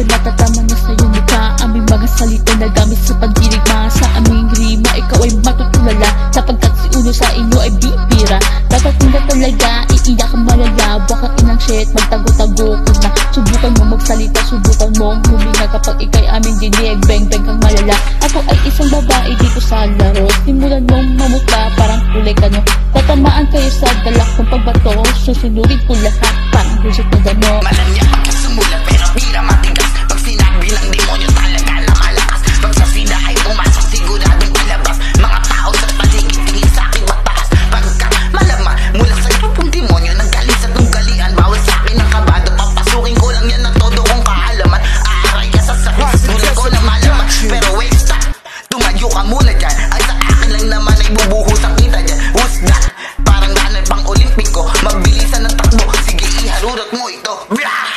Natatama na sa'yo mukha aming mga salita na gamit sa pagdirigma. Sa aming rima, ikaw ay matutulala, sapagkat si uno sa inyo ay bibira. Dapat hindi talaga, iiyak ang malala. Waka inang shit, magtago-tago ko na. Subukan mo magsalita, subukan mo huminga kapag ikay aming dinig. Beng-beng kang malala. Ako ay isang babae dito sa laro. Simulan mong mamukha, parang kulay ka no. Tatamaan kayo sa dalak kong pagbato. Susunugin ko lahat, parang busot na damo. Malanya pagkasumulat pero tira matigas. Pag sinabi ng demonyo talaga na malakas. Pag sa sina ay pumasok siguradong palabas. Mga tao sa paligid tingin sa akin mataas. Pagka malaman mula sa grupong demonyo nanggaling sa tunggalian. Bawal sa akin ang kabado. Papasukin ko lang yan ng todo kong kaalaman. Aaray ka sa sakit, sulat ko na malaman. Pero wait stop, tumayo ka muna dyan. Ay sa akin lang naman ay bubuhos ang kita dyan. Who's that? Parang runner pang olimpiko. Mabilisan ng takbo, sige iharurot mo ito. Blah!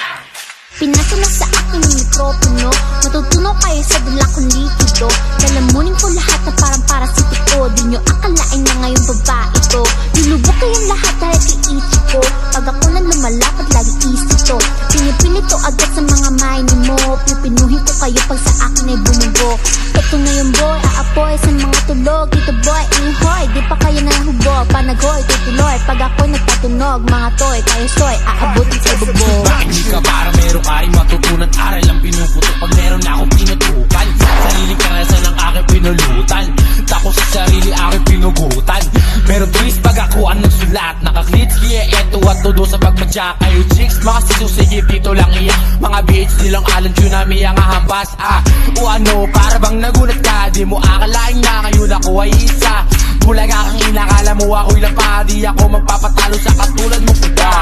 Pinasa na sa akin yung mikropono. Matutunaw kayo sa dala kong likido. Lalamunin ko lahat na parang parasitiko. Di nyo akalain na ngayong babae ito. Lulubog kayong lahat dahil iisip ko. Pag ako nang lumalapad lagi isip to. Pinipilit to agad sa mga mind mo. Pipinuhin ko kayo pag sa akin ay bumubo. Ito ngayon boy, aapoy sa mga tulog. Dito boy, ihoy, di pa kayo nahubog. Panagoy, tutuloy, pag ako'y nagpatunog. Mga toy, kayo soy, aabutin sa bubog. Bakit di ka para meron ka rin matutunan? Aral ang pinuputok pag meron na akong pinutukan. Sariling karanasan ang aking pinulutan. Tapos sa sarili aking pinugutan. Meron twist pag ako ang nagsulat. Nakaklits kaya eto at todo sa pagmadya. Kayo chicks, mga sinusigip dito lang iyak. Mga bitch nilang alam tsunami ang ahambas. O ano, para bang nagulat ka? Di mo akalain na ngayon ako ay isa. Bulaga kang inakala mo ako'y lang pa. Di ako magpapatalo sa katulad mo puta.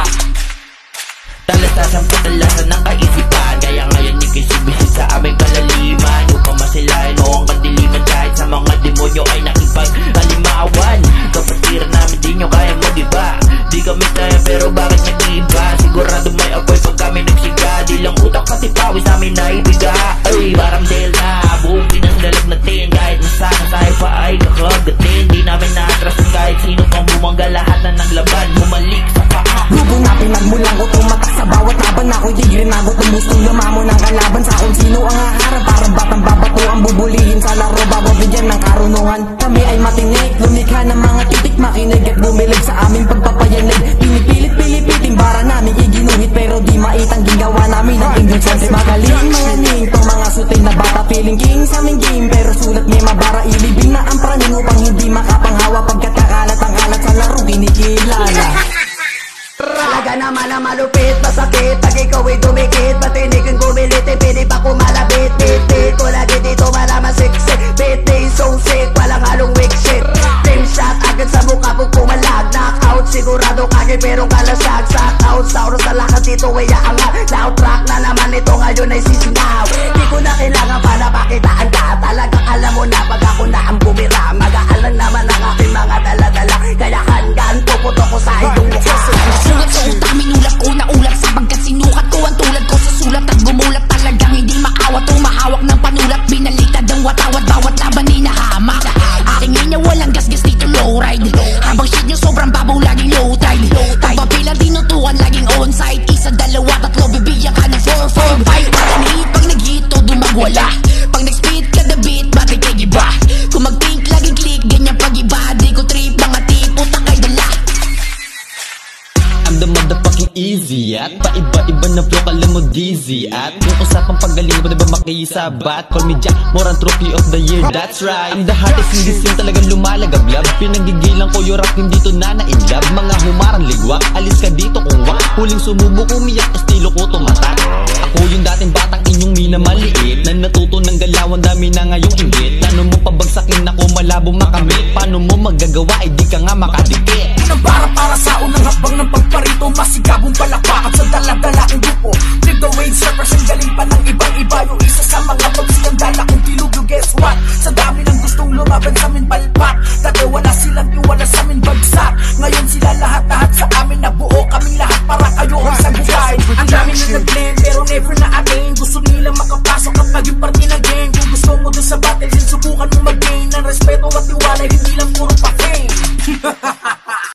Talatas ang patalasan ng kaisipan. Kaya ngayon ikay subisi sa aming kalaliman. Upang masilayan mo ang kadiliman. Kahit sa mga demonyo ay nakipag-alimawan. Kapatiran namin di nyo kaya mo diba? Di kami kaya pero bakit nag-iba? Sigurado may apoy pag kami nagsiga. Di lang utak pati pawis namin naibiga. Ay parang Delta, buong Pinas lalagnatin. Kahit nasana tayo pa ay kakagatin. Di namin naatrasan kahit sino pang bumangga. Lahat na ng laban, bumalik sa paa. Lubo na pinagmulang ko tumatak sa bawat laban. Ako'y di grinagot ang gustong lumamon ng kalaban. Sa kung sino ang haharap, parang batang babato ang bubulihin sa laro bago bigyan ng karunungan. Kami ay matinik, lumikha ng mga titik. Makinig at bumilig sa aming pagpapayanig. Pinipilit-pilipitin para namin iginuhit. Pero di maitang gingawa namin ang English sense. Magaling mga ning, tong mga sutil na bata. Feeling king sa aming game, pero sulat may mabara. Ilibing na ang praning upang hindi makapanghawa. Pagkat kakalat ang alat sa laro kinikilala. Talaga naman na malupit, masakit. Pag ikaw ay dumikit, matinig ang gumilit. Pili pa kumalabit, bit-bit ko lagi dito malaman siksik. Bit-bit so sick, walang halong weak shit. Team shot, agad sa mukha pag pumalag. Knockout, sigurado kagay pero kalasag. Sack out, sa oras na lakas dito ay aangat. Loud track na naman ito ngayon ay sisingaw. Di ko na kailangan pa na pakitaan ka. Talagang alam mo na pag ako na ang bumira. Mag-aalan naman ang aking mga dala-dala. Kaya hanggan, puputo ko sa iyong mukha. Sulat sa utak, minulat ko na ulat. Sapagkat sinukat ko ang tulad ko sa sulat. At gumulat talagang hindi maawat. Tumahawak ng panulat, binaliktad ang watawat. Bawat laban inahamak. Aking ngayon walang gasgas dito low ride. Habang shit nyo sobrang babaw laging low tide. Pagpapilang tinutukan laging on site. Isa, dalawa, tatlo, bibigyan ka ng 4, 4, 5. Pag nag-hit to dumagwala. Pag nag-speed ka the beat, bakit kay giba? Kung mag-think laging click, ganyan pag-iba. Di ko trip, mga tip, utak ay dala. I'm the motherfucking easy at paiba-iba na flow, kala mo dizzy. At yung usapang paggaling mo diba makisabat. Call me Jack, more trophy of the year, that's right. I'm the hardest in this scene, talagang lumalagablab. Pinagigilan ko yung rap, hindi to na nainlab. Mga humarang ligwak, alis ka dito kung wak. Huling sumubok, umiyak, estilo ko tumatak. Ako yung dating batang inyong minamaliit, na natuto ng galawan, dami na ngayong inggit. Paano mo pabagsakin ako, malabo makamit? Paano mo magagawa, di ka nga makadikit? Para sa unang habang ng pagparito. Masigabong palakpakan sa dala-dalaking grupo. Flip the waves, represent galing pa ng ibang-iba. Yung isa sa mga pagsiandala kung tilugyo, guess what? Sa dami ng gustong lumaban sa amin palpak. Dati wala silang iwala sa amin bagsak. Ngayon sila lahat sa amin, nabuo kaming lahat doon sa